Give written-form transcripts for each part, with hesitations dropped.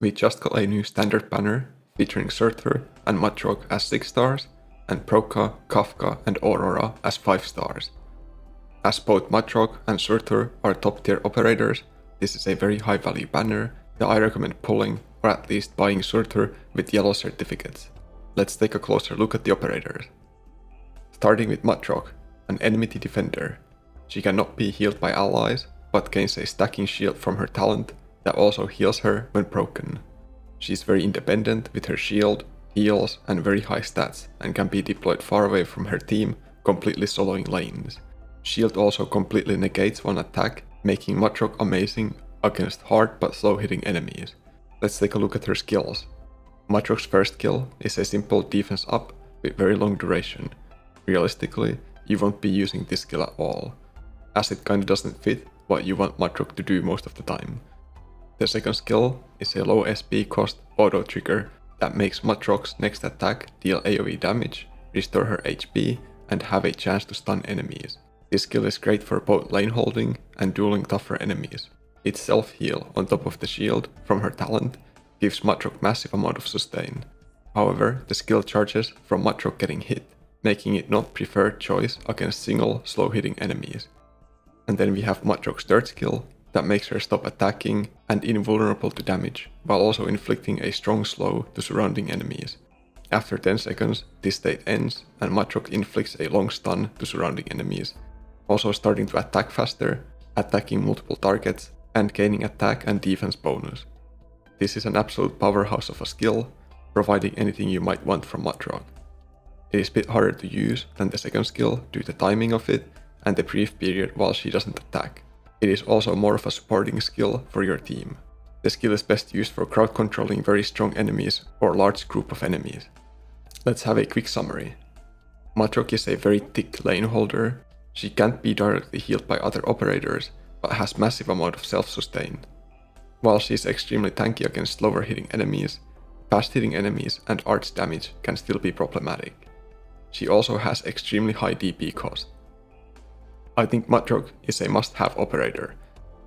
We just got a new standard banner featuring Surtr and Mudrock as 6 stars, and Broca, Kafka and Aurora as 5 stars. As both Mudrock and Surtr are top tier operators, this is a very high value banner that I recommend pulling or at least buying Surtr with yellow certificates. Let's take a closer look at the operators. Starting with Mudrock, an enmity defender. She cannot be healed by allies, but gains a stacking shield from her talent that also heals her when broken. She is very independent with her shield, heals and very high stats, and can be deployed far away from her team, completely soloing lanes. Shield also completely negates one attack, making Mudrock amazing against hard but slow hitting enemies. Let's take a look at her skills. Mudrock's first skill is a simple defense up with very long duration. Realistically, you won't be using this skill at all, as it kinda doesn't fit what you want Mudrock to do most of the time. The second skill is a low SP cost auto trigger that makes Mudrock's next attack deal AoE damage, restore her HP, and have a chance to stun enemies. This skill is great for both lane holding and dueling tougher enemies. Its self-heal on top of the shield from her talent gives Mudrock massive amount of sustain. However, the skill charges from Mudrock getting hit, making it not preferred choice against single slow hitting enemies. And then we have Mudrock's third skill that makes her stop attacking and invulnerable to damage, while also inflicting a strong slow to surrounding enemies. After 10 seconds, this state ends and Mudrock inflicts a long stun to surrounding enemies, also starting to attack faster, attacking multiple targets, and gaining attack and defense bonus. This is an absolute powerhouse of a skill, providing anything you might want from Mudrock. It is a bit harder to use than the second skill due to the timing of it and the brief period while she doesn't attack. It is also more of a supporting skill for your team. The skill is best used for crowd controlling very strong enemies or large group of enemies. Let's have a quick summary. Mudrock is a very thick lane holder. She can't be directly healed by other operators, but has massive amount of self-sustain. While she is extremely tanky against slower hitting enemies, fast hitting enemies and arch damage can still be problematic. She also has extremely high DP cost. I think Mudrock is a must-have operator.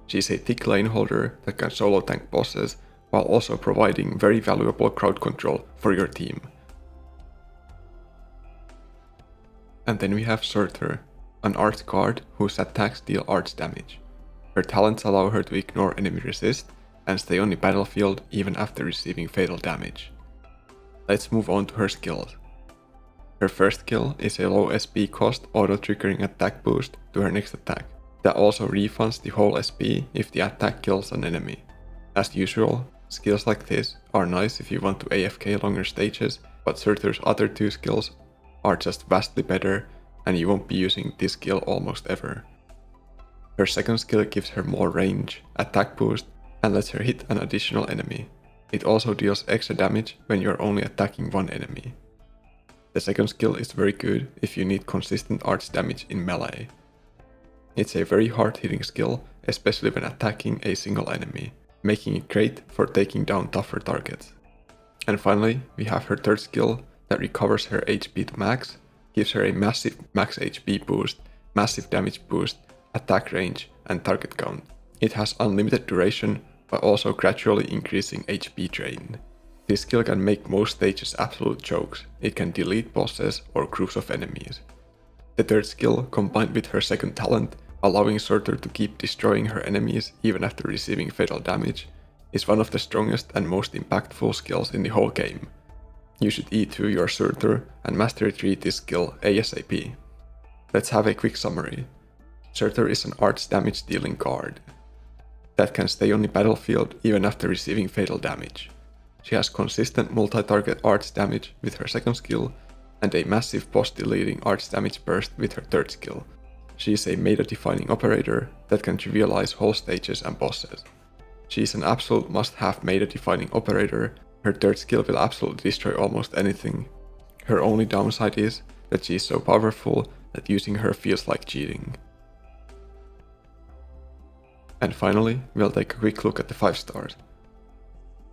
She is a thick lane holder that can solo tank bosses while also providing very valuable crowd control for your team. And then we have Surtr, an arch guard whose attacks deal arch damage. Her talents allow her to ignore enemy resist and stay on the battlefield even after receiving fatal damage. Let's move on to her skills. Her first skill is a low SP cost auto-triggering attack boost to her next attack, that also refunds the whole SP if the attack kills an enemy. As usual, skills like this are nice if you want to AFK longer stages, but Surtr's other two skills are just vastly better and you won't be using this skill almost ever. Her second skill gives her more range, attack boost, and lets her hit an additional enemy. It also deals extra damage when you're only attacking one enemy. The second skill is very good if you need consistent arch damage in melee. It's a very hard hitting skill, especially when attacking a single enemy, making it great for taking down tougher targets. And finally, we have her third skill that recovers her HP to max, gives her a massive max HP boost, massive damage boost, attack range, and target count. It has unlimited duration, but also gradually increasing HP drain. This skill can make most stages absolute chokes. It can delete bosses or groups of enemies. The third skill, combined with her second talent, allowing Surtr to keep destroying her enemies even after receiving fatal damage, is one of the strongest and most impactful skills in the whole game. You should E2 your Surtr and mastery 3 this skill ASAP. Let's have a quick summary. Surtr is an arch damage dealing guard that can stay on the battlefield even after receiving fatal damage. She has consistent multi-target arch damage with her second skill, and a massive boss deleting arch damage burst with her third skill. She is a meta-defining operator that can trivialize whole stages and bosses. She is an absolute must-have meta-defining operator. Her third skill will absolutely destroy almost anything. Her only downside is that she is so powerful that using her feels like cheating. And finally, we'll take a quick look at the 5 stars.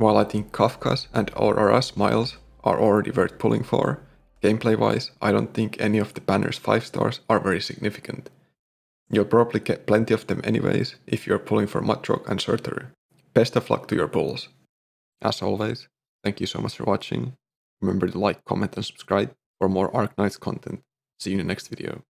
While I think Kafka's and Aurora's smiles are already worth pulling for, gameplay wise I don't think any of the banner's 5 stars are very significant. You'll probably get plenty of them anyways if you're pulling for Mudrock and Surtr. Best of luck to your pulls. As always, thank you so much for watching. Remember to like, comment, and subscribe for more Arknights content. See you in the next video.